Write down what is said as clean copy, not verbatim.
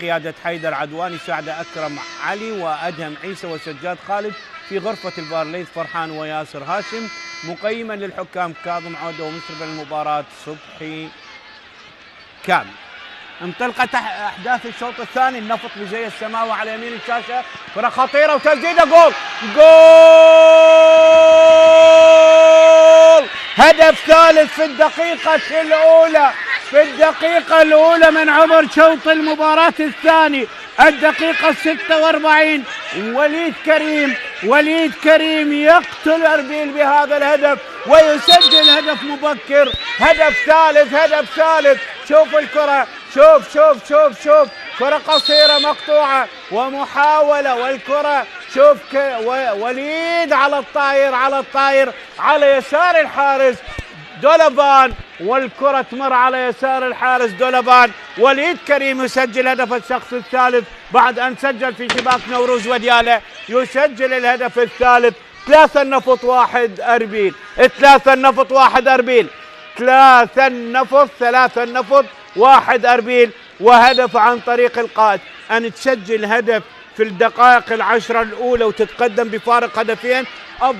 بقيادة حيدر عدواني، ساعد أكرم علي وأدهم عيسى وسجاد خالد. في غرفة الفار ليث فرحان وياسر هاشم. مقيما للحكام كاظم عودة ومسرف المباراة صبحي كامل. انطلقت احداث الشوط الثاني. النفط بزي السماوي على يمين الشاشه، كره خطيره وتسديده، جول جول! هدف ثالث في الدقيقه الاولى، في الدقيقه الاولى من عمر شوط المباراه الثاني، الدقيقه 46. وليد كريم يقتل اربيل بهذا الهدف ويسجل هدف مبكر، هدف ثالث. شوف الكره، شوف كرة قصيرة مقطوعة ومحاولة، والكرة شوف وليد على الطاير على يسار الحارس دولبان، والكرة تمر على يسار الحارس دولبان. وليد كريم يسجل هدف الشخص الثالث بعد أن سجل في شباك نوروز وديالة، يسجل الهدف الثالث. 3 النفط 1 أربيل، 3 النفط 1 أربيل، 3 النفط 1 أربيل. وهدف عن طريق القائد، أن تسجل هدف في الدقائق 10 الأولى وتتقدم بفارق هدفين أفضل.